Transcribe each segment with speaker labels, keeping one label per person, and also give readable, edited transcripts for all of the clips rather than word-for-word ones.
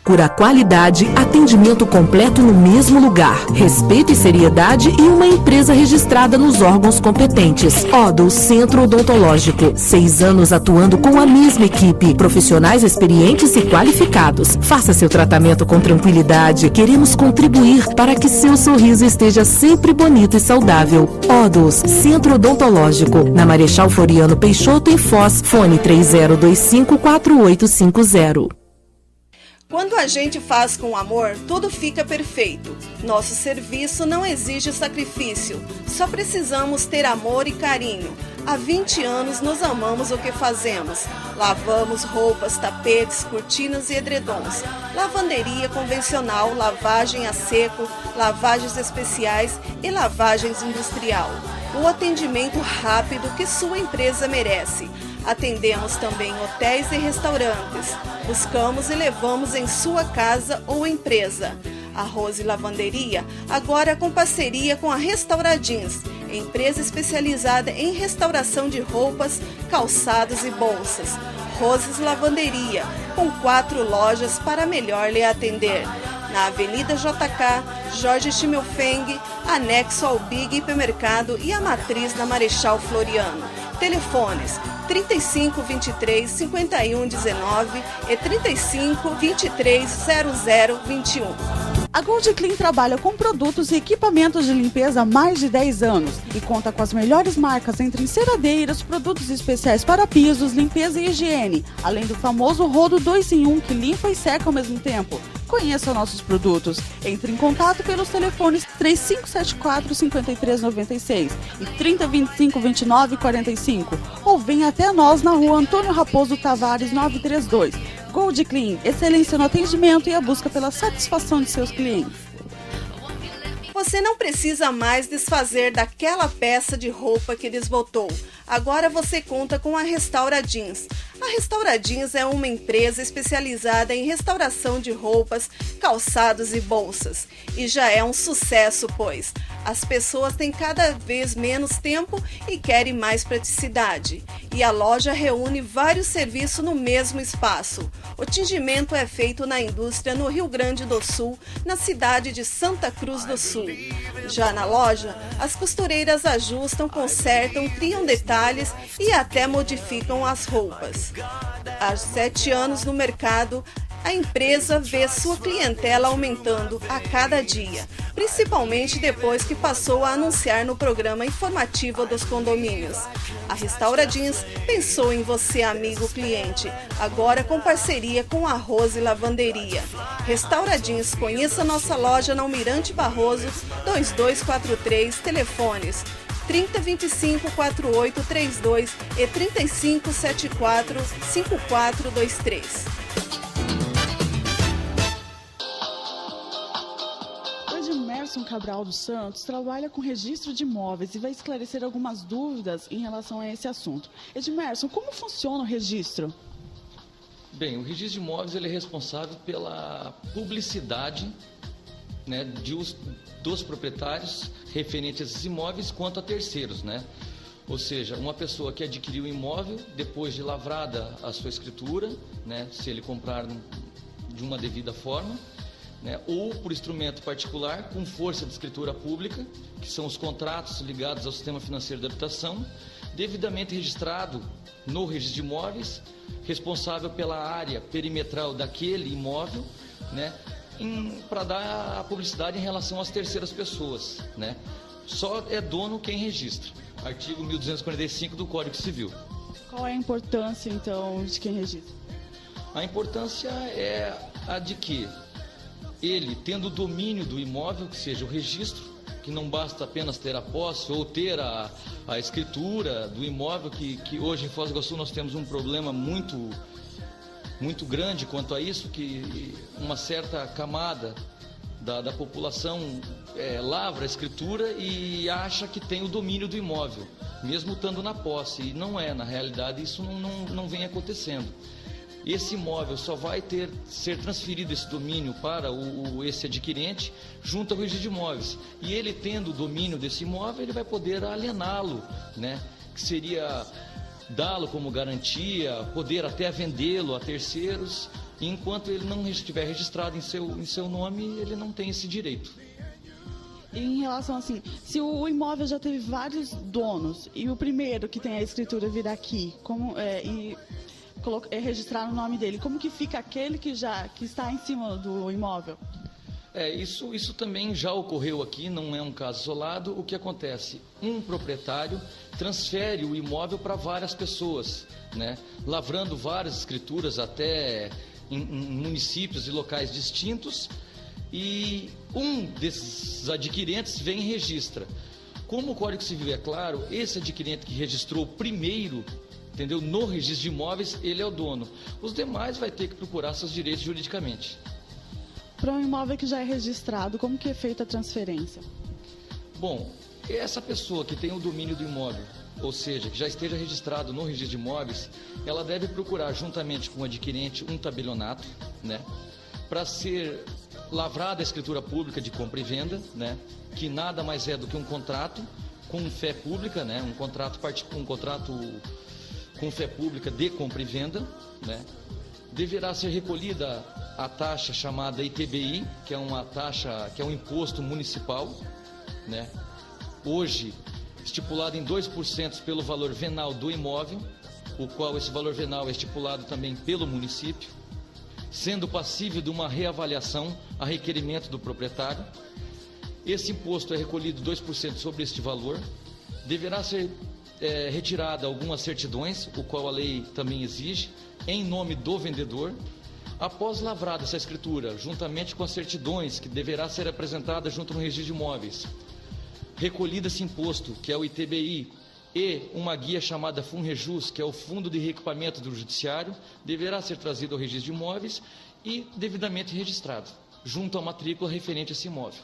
Speaker 1: Procura qualidade, atendimento completo no mesmo lugar, respeito e seriedade e uma empresa registrada nos órgãos competentes. Odus Centro Odontológico. 6 anos atuando com a mesma equipe, profissionais experientes e qualificados. Faça seu tratamento com tranquilidade. Queremos contribuir para que seu sorriso esteja sempre bonito e saudável. Odus Centro Odontológico. Na Marechal Floriano Peixoto, em Foz. Fone 3025-4850.
Speaker 2: Quando a gente faz com amor, tudo fica perfeito. Nosso serviço não exige sacrifício, só precisamos ter amor e carinho. Há 20 anos nos amamos o que fazemos. Lavamos roupas, tapetes, cortinas e edredons. Lavanderia convencional, lavagem a seco, lavagens especiais e lavagens industrial. O atendimento rápido que sua empresa merece. Atendemos também hotéis e restaurantes. Buscamos e levamos em sua casa ou empresa. A Rose Lavanderia, agora com parceria com a Restauradins, empresa especializada em restauração de roupas, calçados e bolsas. Roses Lavanderia, com 4 lojas para melhor lhe atender. Na Avenida JK, Jorge Schimmelfeng, anexo ao Big Hipermercado e a matriz na Marechal Floriano. Telefones 35 23 51 19 e 35 23 00 21.
Speaker 3: A Gold Clean trabalha com produtos e equipamentos de limpeza há mais de 10 anos e conta com as melhores marcas entre enceradeiras, produtos especiais para pisos, limpeza e higiene, além do famoso rodo 2 em 1 que limpa e seca ao mesmo tempo. Conheça nossos produtos. Entre em contato pelos telefones 3574-5396 e 3025-2945 ou venha até nós na rua Antônio Raposo Tavares 932. Gold Clean, excelência no atendimento e a busca pela satisfação de seus clientes.
Speaker 2: Você não precisa mais desfazer daquela peça de roupa que desbotou. Agora você conta com a Restauradins. A Restauradins é uma empresa especializada em restauração de roupas, calçados e bolsas. E já é um sucesso, pois as pessoas têm cada vez menos tempo e querem mais praticidade. E a loja reúne vários serviços no mesmo espaço. O tingimento é feito na indústria no Rio Grande do Sul, na cidade de Santa Cruz do Sul. Já na loja, as costureiras ajustam, consertam, criam detalhes e até modificam as roupas. Há 7 anos no mercado, a empresa vê sua clientela aumentando a cada dia, principalmente depois que passou a anunciar no programa informativo dos condomínios. A Restauradins pensou em você, amigo cliente, agora com parceria com a Rose Lavanderia. Restauradins, conheça nossa loja na Almirante Barroso 2243, telefones 3025-4832 e 3574-5423.
Speaker 3: Edmerson Cabral dos Santos trabalha com registro de imóveis e vai esclarecer algumas dúvidas em relação a esse assunto. Edmerson, como funciona o registro?
Speaker 4: Bem, o registro de imóveis ele é responsável pela publicidade, né, dos proprietários referente a esses imóveis quanto a terceiros, né? Ou seja, uma pessoa que adquiriu o imóvel depois de lavrada a sua escritura, né, se ele comprar de uma devida forma, né, ou por instrumento particular com força de escritura pública, que são os contratos ligados ao sistema financeiro da habitação, devidamente registrado no registro de imóveis, responsável pela área perimetral daquele imóvel, né, para dar a publicidade em relação às terceiras pessoas, né? Só é dono quem registra. Artigo 1245 do Código Civil.
Speaker 3: Qual é a importância, então, de quem registra?
Speaker 4: A importância é a de que ele, tendo o domínio do imóvel, que seja o registro, que não basta apenas ter a posse ou ter a escritura do imóvel, que hoje em Foz do Iguaçu nós temos um problema muito grande quanto a isso, que uma certa camada da população lavra a escritura e acha que tem o domínio do imóvel, mesmo estando na posse, e não é, na realidade isso não vem acontecendo. Esse imóvel só vai ser transferido esse domínio para esse adquirente junto ao registro de imóveis, e ele tendo o domínio desse imóvel, ele vai poder aliená-lo, né? Que seria dá-lo como garantia, poder até vendê-lo a terceiros, E enquanto ele não estiver registrado em seu nome, ele não tem esse direito.
Speaker 3: E em relação assim, se o imóvel já teve vários donos e o primeiro que tem a escritura vir aqui, registrar o nome dele, como que fica aquele que está em cima do imóvel?
Speaker 4: Isso também já ocorreu aqui, não é um caso isolado. O que acontece? Um proprietário transfere o imóvel para várias pessoas, né? Lavrando várias escrituras até em municípios e locais distintos, e um desses adquirentes vem e registra. Como o Código Civil é claro, esse adquirente que registrou primeiro, entendeu, no registro de imóveis, ele é o dono. Os demais vai ter que procurar seus direitos juridicamente.
Speaker 3: Para um imóvel que já é registrado, como que é feita a transferência?
Speaker 4: Bom, essa pessoa que tem o domínio do imóvel, ou seja, que já esteja registrado no registro de imóveis, ela deve procurar, juntamente com o adquirente, um tabelionato, né, para ser lavrada a escritura pública de compra e venda, né, que nada mais é do que um contrato com fé pública, né, um contrato com fé pública de compra e venda, né. Deverá ser recolhida a taxa chamada ITBI, que é uma taxa, que é um imposto municipal, né? Hoje estipulado em 2% pelo valor venal do imóvel, o qual esse valor venal é estipulado também pelo município, sendo passível de uma reavaliação a requerimento do proprietário. Esse imposto é recolhido 2% sobre este valor. Deverá ser retirada algumas certidões, o qual a lei também exige, em nome do vendedor. Após lavrada essa escritura, juntamente com as certidões que deverá ser apresentada junto no registro de imóveis, recolhido esse imposto, que é o ITBI, e uma guia chamada FUNREJUS, que é o Fundo de Reequipamento do Judiciário, deverá ser trazido ao registro de imóveis e devidamente registrado, junto à matrícula referente a esse imóvel.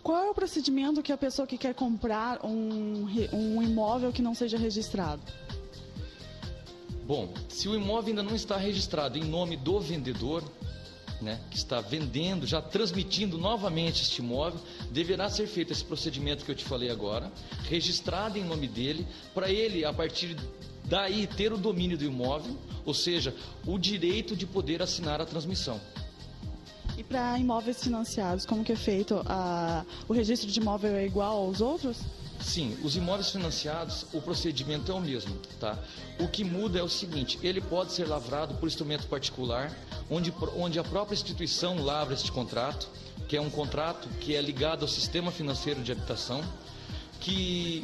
Speaker 3: Qual é o procedimento que a pessoa que quer comprar um imóvel que não seja registrado?
Speaker 4: Bom, se o imóvel ainda não está registrado em nome do vendedor, né, que está vendendo, já transmitindo novamente este imóvel, deverá ser feito esse procedimento que eu te falei agora, registrado em nome dele, para ele, a partir daí, ter o domínio do imóvel, ou seja, o direito de poder assinar a transmissão.
Speaker 3: E para imóveis financiados, como que é feito? O registro de imóvel é igual aos outros?
Speaker 4: Sim, os imóveis financiados, o procedimento é o mesmo, tá? O que muda é o seguinte: ele pode ser lavrado por instrumento particular, onde a própria instituição lavra este contrato, que é um contrato que é ligado ao sistema financeiro de habitação, que,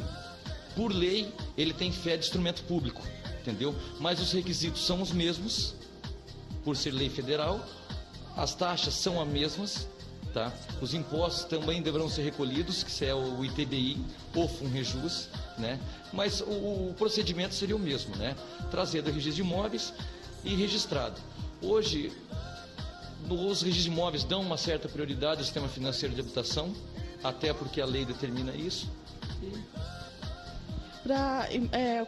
Speaker 4: por lei, ele tem fé de instrumento público, entendeu? Mas os requisitos são os mesmos, por ser lei federal, as taxas são as mesmas, tá? Os impostos também deverão ser recolhidos, que é o ITBI ou FUNREJUS, né? Mas o procedimento seria o mesmo, né? Trazer do registro de imóveis e registrado. Hoje, os registros de imóveis dão uma certa prioridade ao sistema financeiro de habitação, até porque a lei determina isso.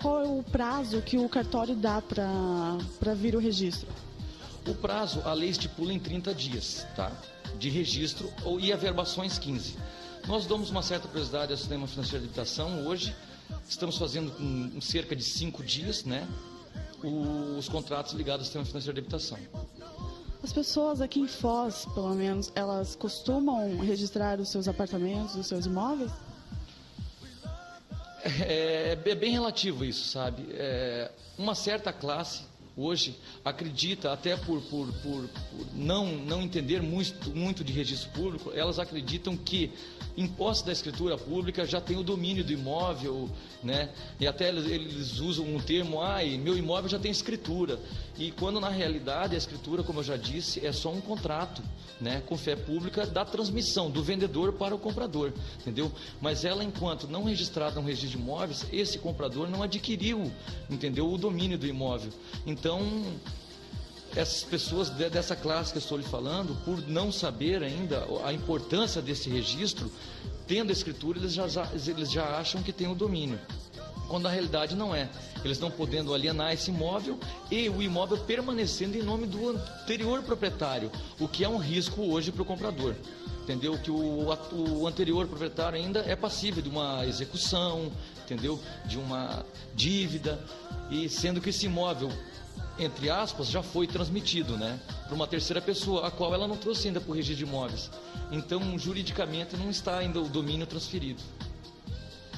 Speaker 3: Qual é o prazo que o cartório dá para vir o registro?
Speaker 4: O prazo, a lei estipula em 30 dias, tá? De registro e averbações 15. Nós damos uma certa prioridade ao sistema financeiro de habitação. Hoje estamos fazendo com cerca de 5 dias, né, os contratos ligados ao sistema financeiro de habitação.
Speaker 3: As pessoas aqui em Foz, pelo menos, elas costumam registrar os seus apartamentos, os seus imóveis?
Speaker 4: É bem relativo isso, sabe? Uma certa classe hoje acredita, até por não entender muito de registro público, elas acreditam que, em posse da escritura pública, já tem o domínio do imóvel, né? E até eles usam um termo: meu imóvel já tem escritura. E quando na realidade a escritura, como eu já disse, é só um contrato, né, com fé pública da transmissão do vendedor para o comprador, entendeu? Mas ela, enquanto não registrada no registro de imóveis, esse comprador não adquiriu, entendeu, o domínio do imóvel. Então, essas pessoas dessa classe que eu estou lhe falando, por não saber ainda a importância desse registro, tendo a escritura, eles já acham que tem o domínio, quando na realidade não é. Eles estão podendo alienar esse imóvel e o imóvel permanecendo em nome do anterior proprietário, o que é um risco hoje para o comprador, entendeu? Que o anterior proprietário ainda é passível de uma execução, entendeu? De uma dívida, e sendo que esse imóvel entre aspas, já foi transmitido, né, para uma terceira pessoa, a qual ela não trouxe ainda para o registro de imóveis. Então, juridicamente, não está ainda o domínio transferido.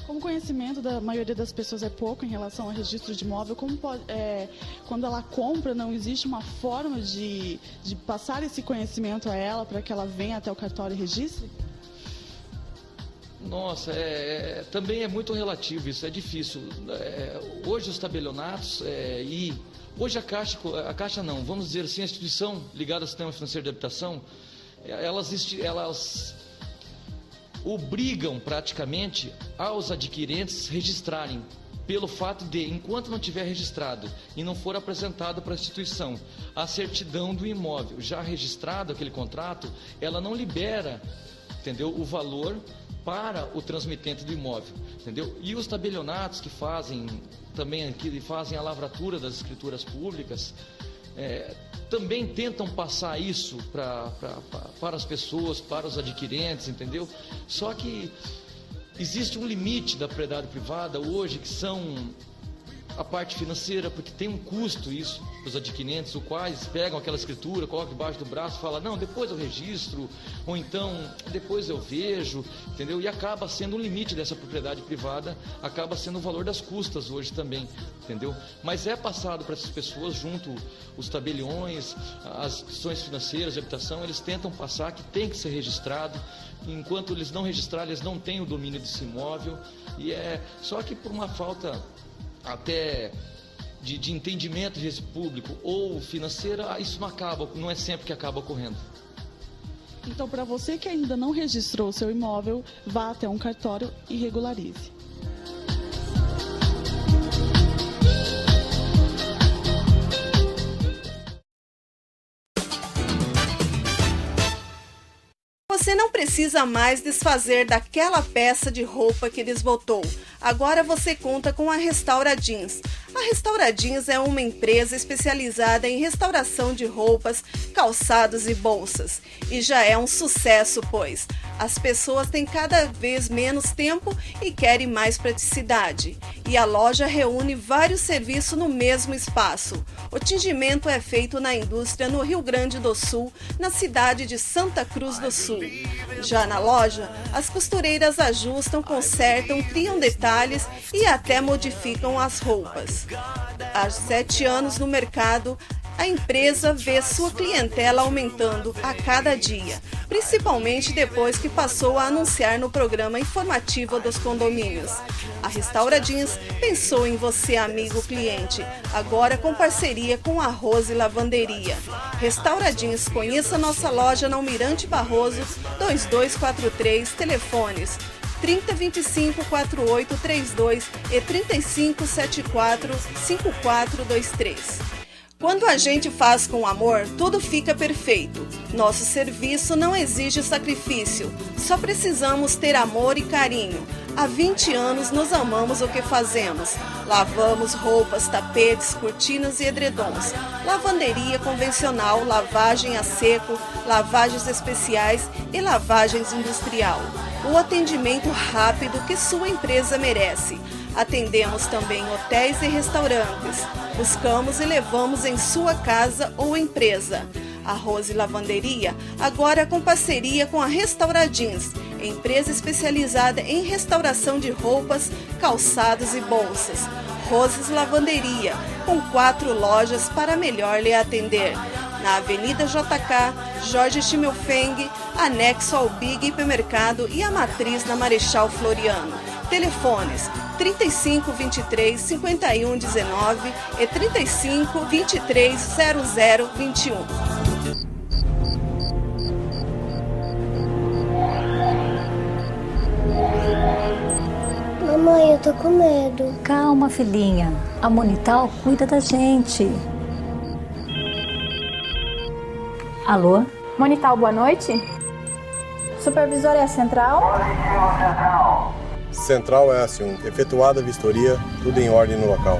Speaker 3: Como o conhecimento da maioria das pessoas é pouco em relação ao registro de imóvel, quando ela compra, não existe uma forma de passar esse conhecimento a ela para que ela venha até o cartório e registre?
Speaker 4: Nossa, também é muito relativo, isso é difícil. Hoje os tabelionatos hoje a Caixa não, vamos dizer assim, a instituição ligada ao sistema financeiro de habitação, elas obrigam praticamente aos adquirentes registrarem, pelo fato de, enquanto não tiver registrado e não for apresentado para a instituição a certidão do imóvel já registrado, aquele contrato, ela não libera, entendeu, o valor para o transmitente do imóvel, entendeu? E os tabelionatos que fazem a lavratura das escrituras públicas, também tentam passar isso para as pessoas, para os adquirentes, entendeu? Só que existe um limite da propriedade privada hoje, que são a parte financeira, porque tem um custo isso para os adquirentes, os quais pegam aquela escritura, colocam debaixo do braço e falam, não, depois eu registro, ou então depois eu vejo, entendeu? E acaba sendo um limite dessa propriedade privada, acaba sendo o valor das custas hoje também, entendeu? Mas é passado para essas pessoas, junto os tabeliões, as instituições financeiras de habitação, eles tentam passar que tem que ser registrado. Enquanto eles não registrarem, eles não têm o domínio desse imóvel, só que por uma falta até de entendimento desse público ou financeira, isso não é sempre que acaba ocorrendo.
Speaker 3: Então, para você que ainda não registrou o seu imóvel, vá até um cartório e regularize.
Speaker 2: Você não precisa mais desfazer daquela peça de roupa que desbotou. Agora você conta com a Restaura Jeans. A Restaura Jeans é uma empresa especializada em restauração de roupas, calçados e bolsas. E já é um sucesso, pois as pessoas têm cada vez menos tempo e querem mais praticidade. E a loja reúne vários serviços no mesmo espaço. O tingimento é feito na indústria no Rio Grande do Sul, na cidade de Santa Cruz do Sul. Já na loja, as costureiras ajustam, consertam, criam detalhes e até modificam as roupas. Há 7 anos no mercado, a empresa vê sua clientela aumentando a cada dia, principalmente depois que passou a anunciar no programa informativo dos condomínios. A Restaura Jeans pensou em você, amigo cliente, agora com parceria com a Rose Lavanderia. Restaura Jeans, conheça nossa loja na Almirante Barroso, 2243, telefones 3025 4832 e 3574 5423. Quando a gente faz com amor, tudo fica perfeito. Nosso serviço não exige sacrifício, só precisamos ter amor e carinho. Há 20 anos nos amamos o que fazemos. Lavamos roupas, tapetes, cortinas e edredons. Lavanderia convencional, lavagem a seco, lavagens especiais e lavagens industrial. O atendimento rápido que sua empresa merece. Atendemos também hotéis e restaurantes. Buscamos e levamos em sua casa ou empresa. A Rose Lavanderia, agora com parceria com a Restaura Jeans, empresa especializada em restauração de roupas, calçados e bolsas. Rose Lavanderia, com 4 lojas para melhor lhe atender. Na Avenida JK, Jorge Schimmelfeng, anexo ao Big Hipermercado e a matriz na Marechal Floriano. Telefones 35 23 51 19 e 35 23 00 21.
Speaker 5: Mamãe, eu tô com medo.
Speaker 6: Calma, filhinha. A Monital cuida da gente. Alô?
Speaker 7: Monital, boa noite. Supervisor é a central?
Speaker 8: Central é assim, efetuada a vistoria, tudo em ordem no local.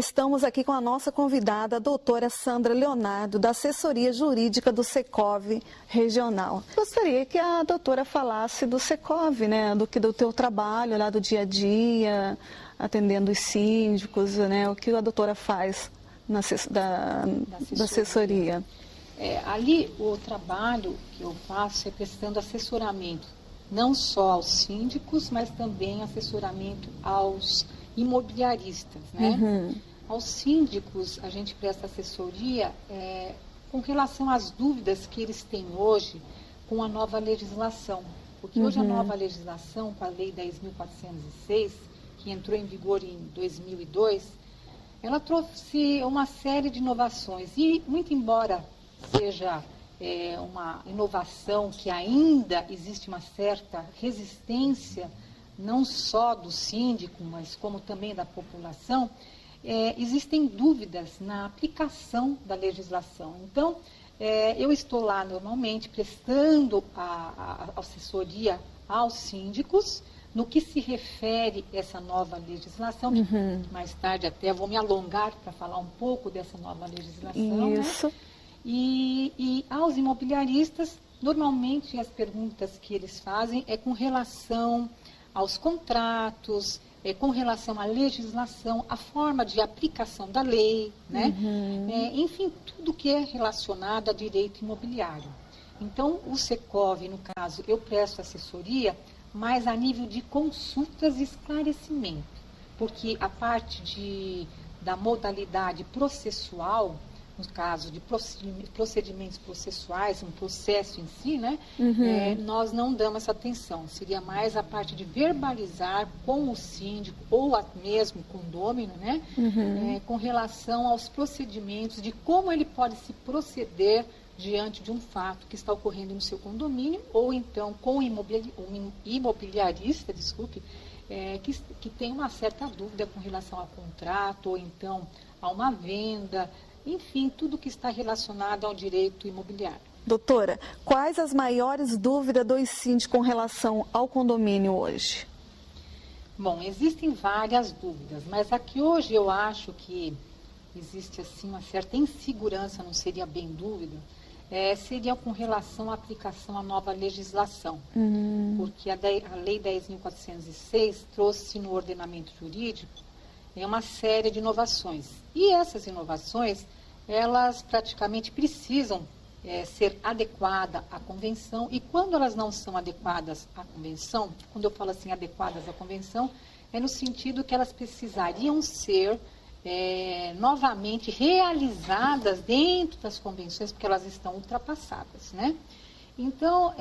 Speaker 2: Estamos aqui com a nossa convidada, a doutora Sandra Leonardo, da assessoria jurídica do Secov Regional. Gostaria que a doutora falasse do Secov, né, do teu trabalho lá do dia a dia, atendendo os síndicos, né, o que a doutora faz da assessoria.
Speaker 5: Ali o trabalho que eu faço é prestando assessoramento, não só aos síndicos, mas também assessoramento aos imobiliaristas, né? Uhum. Aos síndicos, a gente presta assessoria com relação às dúvidas que eles têm hoje com a nova legislação. Porque hoje a nova legislação, com a Lei 10.406, que entrou em vigor em 2002, ela trouxe uma série de inovações. E, muito embora seja uma inovação que ainda existe uma certa resistência, não só do síndico, mas como também da população, existem dúvidas na aplicação da legislação. Então, eu estou lá normalmente prestando a assessoria aos síndicos no que se refere a essa nova legislação. Mais tarde até vou me alongar para falar um pouco dessa nova legislação. Isso. Né? E aos imobiliaristas, normalmente as perguntas que eles fazem é com relação aos contratos, com relação à legislação, a forma de aplicação da lei, né? Enfim, tudo que é relacionado a direito imobiliário. Então, o Secov, no caso, eu presto assessoria, mas a nível de consultas e esclarecimento, porque a parte da modalidade processual, no caso de procedimentos processuais, um processo em si, né, nós não damos essa atenção. Seria mais a parte de verbalizar com o síndico ou mesmo com o condômino, né, com relação aos procedimentos de como ele pode se proceder diante de um fato que está ocorrendo no seu condomínio, ou então com o imobiliarista, que tem uma certa dúvida com relação ao contrato, ou então a uma venda. Enfim, tudo que está relacionado ao direito imobiliário.
Speaker 2: Doutora, quais as maiores dúvidas dos síndicos com relação ao condomínio hoje?
Speaker 5: Bom, existem várias dúvidas, mas aqui hoje eu acho que existe assim uma certa insegurança, não seria bem dúvida, seria com relação à aplicação à nova legislação. Porque a Lei 10.406 trouxe no ordenamento jurídico uma série de inovações. E essas inovações, elas praticamente precisam ser adequadas à convenção. E quando elas não são adequadas à convenção, quando eu falo assim, adequadas à convenção, é no sentido que elas precisariam ser novamente realizadas dentro das convenções, porque elas estão ultrapassadas, né? Então,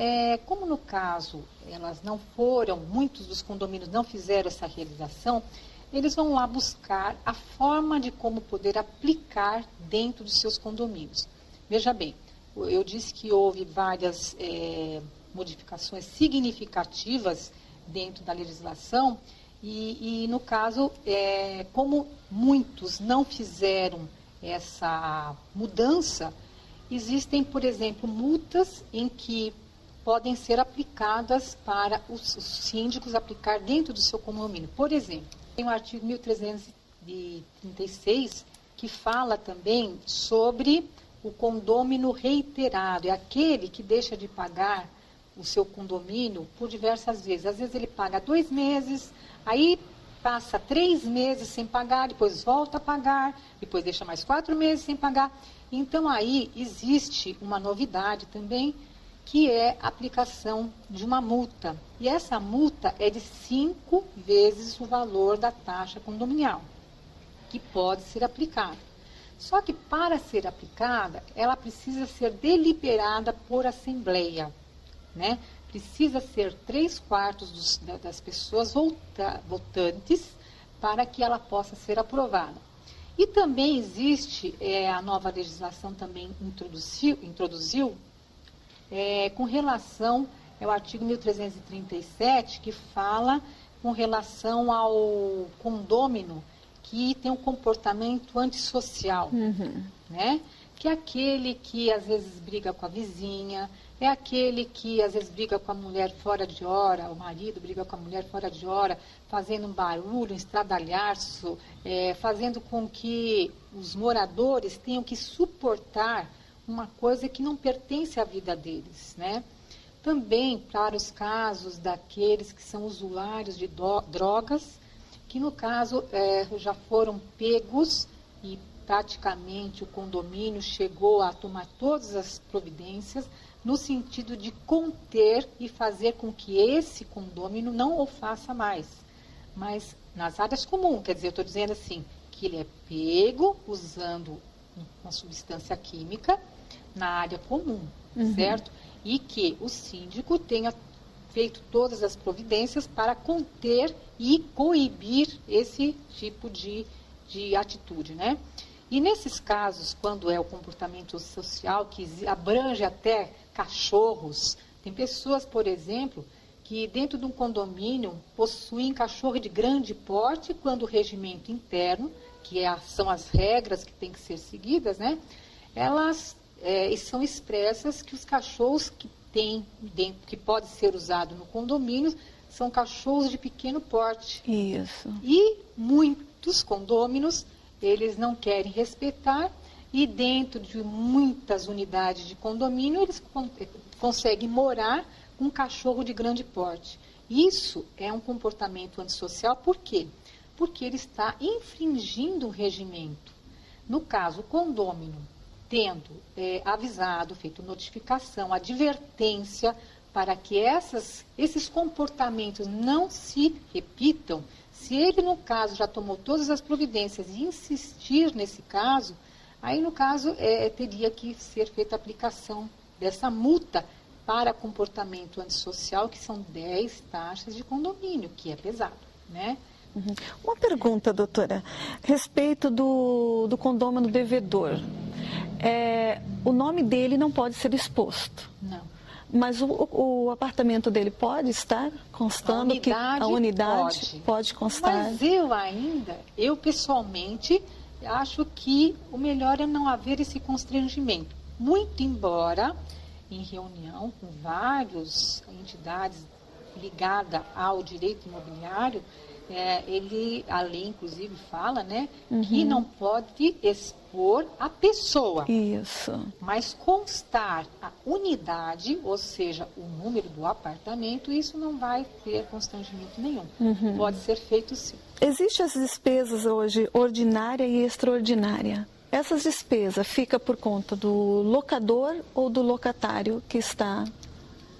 Speaker 5: como no caso, elas não foram, muitos dos condomínios não fizeram essa realização, eles vão lá buscar a forma de como poder aplicar dentro dos seus condomínios. Veja bem, eu disse que houve várias modificações significativas dentro da legislação e no caso, como muitos não fizeram essa mudança, existem, por exemplo, multas em que podem ser aplicadas para os síndicos aplicar dentro do seu condomínio. Por exemplo, tem o artigo 1336, que fala também sobre o condômino reiterado. É aquele que deixa de pagar o seu condomínio por diversas vezes. Às vezes ele paga 2 meses, aí passa 3 meses sem pagar, depois volta a pagar, depois deixa mais 4 meses sem pagar. Então aí existe uma novidade também, que é a aplicação de uma multa. E essa multa é de 5 vezes o valor da taxa condominial, que pode ser aplicada. Só que para ser aplicada, ela precisa ser deliberada por assembleia, né? Precisa ser 3/4 das pessoas votantes para que ela possa ser aprovada. E também existe, a nova legislação também introduziu com relação ao artigo 1337, que fala com relação ao condômino que tem um comportamento antissocial, né? Que é aquele que às vezes briga com a vizinha, É aquele que às vezes briga com a mulher fora de hora, o marido briga com a mulher fora de hora, fazendo um barulho, um estradalhaço, fazendo com que os moradores tenham que suportar uma coisa que não pertence à vida deles, né? Também para os casos daqueles que são usuários de drogas, que no caso já foram pegos e praticamente o condomínio chegou a tomar todas as providências no sentido de conter e fazer com que esse condômino não o faça mais. Mas nas áreas comuns, quer dizer, eu estou dizendo assim, que ele é pego usando uma substância química na área comum, certo? E que o síndico tenha feito todas as providências para conter e coibir esse tipo de atitude, né? E nesses casos, quando é o comportamento social, que abrange até cachorros, tem pessoas, por exemplo, que dentro de um condomínio possuem cachorro de grande porte, quando o regimento interno, que são as regras que têm que ser seguidas, né? Elas são expressas que os cachorros que tem dentro, que pode ser usado no condomínio, são cachorros de pequeno porte.
Speaker 9: Isso.
Speaker 5: E muitos condôminos, eles não querem respeitar, e dentro de muitas unidades de condomínio, eles conseguem morar com um cachorro de grande porte. Isso é um comportamento antissocial, por quê? Porque ele está infringindo o regimento. No caso, o condômino, tendo avisado, feito notificação, advertência, para que esses comportamentos não se repitam, se ele, no caso, já tomou todas as providências e insistir nesse caso, aí, no caso, teria que ser feita a aplicação dessa multa para comportamento antissocial, que são 10 taxas de condomínio, que é pesado, né?
Speaker 9: Uma pergunta, doutora, a respeito do condômino devedor. O nome dele não pode ser exposto.
Speaker 5: Não.
Speaker 9: Mas o apartamento dele pode estar constando que a unidade pode constar?
Speaker 5: Mas eu pessoalmente, acho que o melhor é não haver esse constrangimento. Muito embora, em reunião com várias entidades ligadas ao direito imobiliário, a lei, inclusive, fala, né, que não pode expor a pessoa.
Speaker 9: Isso.
Speaker 5: Mas constar a unidade, ou seja, o número do apartamento, isso não vai ter constrangimento nenhum. Pode ser feito sim.
Speaker 9: Existem as despesas hoje, ordinária e extraordinária. Essas despesas ficam por conta do locador ou do locatário que está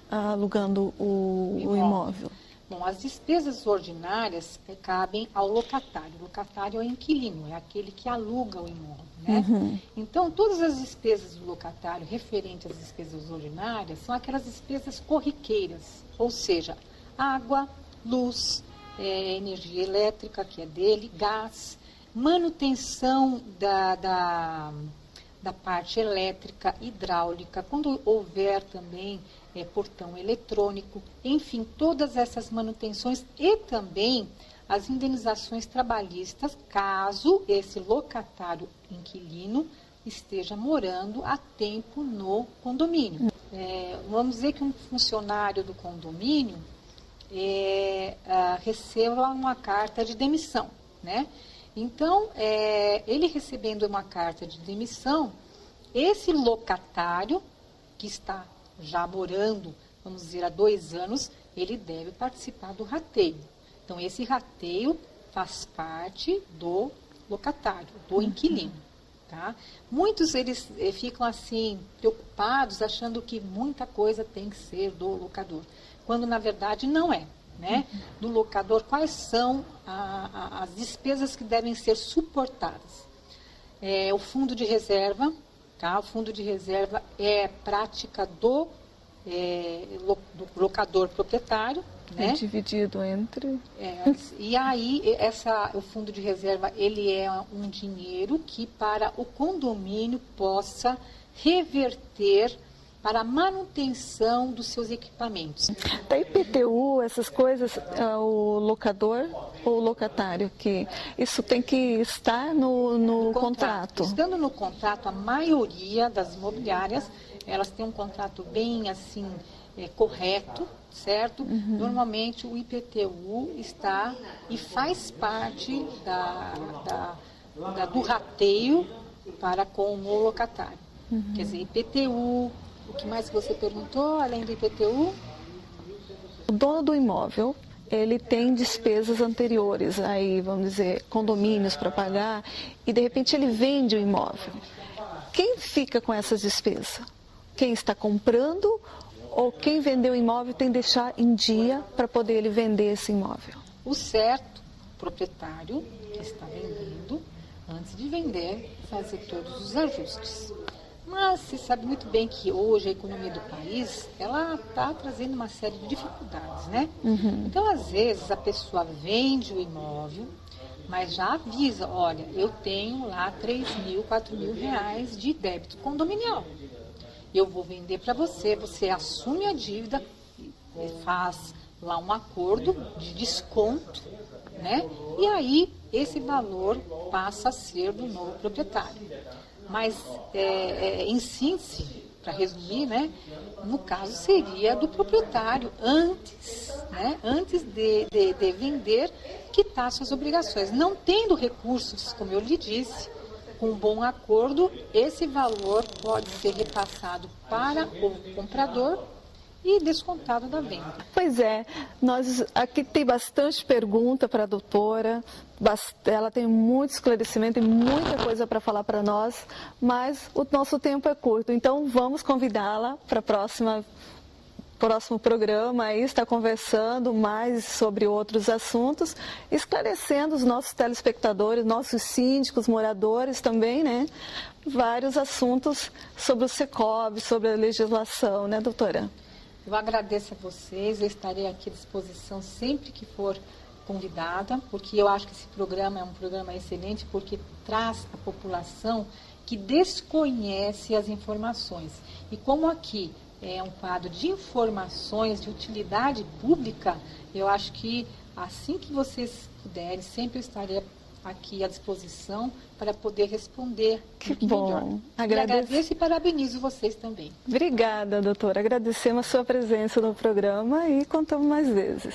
Speaker 9: alugando o imóvel?
Speaker 5: Bom, as despesas ordinárias cabem ao locatário. O locatário é o inquilino, é aquele que aluga o imóvel, né? Então, todas as despesas do locatário referentes às despesas ordinárias são aquelas despesas corriqueiras, ou seja, água, luz, energia elétrica, que é dele, gás, manutenção da parte elétrica, hidráulica, quando houver também portão eletrônico, enfim, todas essas manutenções e também as indenizações trabalhistas, caso esse locatário inquilino esteja morando há tempo no condomínio. Vamos dizer que um funcionário do condomínio receba uma carta de demissão, né? Então, ele recebendo uma carta de demissão, esse locatário que está já morando, vamos dizer, há 2 anos, ele deve participar do rateio. Então, esse rateio faz parte do locatário, do inquilino, tá? Muitos, eles ficam assim, preocupados, achando que muita coisa tem que ser do locador, quando na verdade não é, né? Do locador, quais são as despesas que devem ser suportadas? O fundo de reserva, tá? O fundo de reserva é prática do locador proprietário, né?
Speaker 9: É dividido entre...
Speaker 5: E aí, o fundo de reserva, ele é um dinheiro que para o condomínio possa reverter para a manutenção dos seus equipamentos.
Speaker 9: Da IPTU, essas coisas, o locador ou o locatário, que isso tem que estar no contrato.
Speaker 5: Estando no contrato, a maioria das imobiliárias, elas têm um contrato bem assim, correto, certo? Normalmente o IPTU está e faz parte do rateio para com o locatário. Quer dizer, IPTU, o que mais que você perguntou, além do IPTU?
Speaker 9: O dono do imóvel, ele tem despesas anteriores, aí vamos dizer, condomínios para pagar, e de repente ele vende o imóvel. Quem fica com essas despesas? Quem está comprando ou quem vendeu o imóvel tem que deixar em dia para poder ele vender esse imóvel?
Speaker 5: O certo, proprietário que está vendendo, antes de vender, fazer todos os ajustes. Mas se sabe muito bem que hoje a economia do país, ela está trazendo uma série de dificuldades, né? Então, às vezes, a pessoa vende o imóvel, mas já avisa, olha, eu tenho lá 3.000, 4.000 reais de débito condominial. Eu vou vender para você, você assume a dívida, faz lá um acordo de desconto, né? E aí, esse valor passa a ser do novo proprietário. Mas, em síntese, para resumir, né, no caso seria do proprietário antes, né, antes de vender, quitar suas obrigações. Não tendo recursos, como eu lhe disse, com um bom acordo, esse valor pode ser repassado para o comprador e descontado da venda.
Speaker 9: Pois é, nós aqui tem bastante pergunta para a doutora, ela tem muito esclarecimento e muita coisa para falar para nós, mas o nosso tempo é curto, então vamos convidá-la para o próximo programa, aí está conversando mais sobre outros assuntos, esclarecendo os nossos telespectadores, nossos síndicos, moradores também, né? Vários assuntos sobre o Secovi, sobre a legislação, né, doutora?
Speaker 5: Eu agradeço a vocês, eu estarei aqui à disposição sempre que for convidada, porque eu acho que esse programa é um programa excelente, porque traz a população que desconhece as informações. E como aqui é um quadro de informações de utilidade pública, eu acho que assim que vocês puderem, sempre eu estarei aqui à disposição para poder responder.
Speaker 9: Que bom.
Speaker 5: Agradeço e parabenizo vocês também.
Speaker 9: Obrigada, doutora. Agradecemos a sua presença no programa e contamos mais vezes.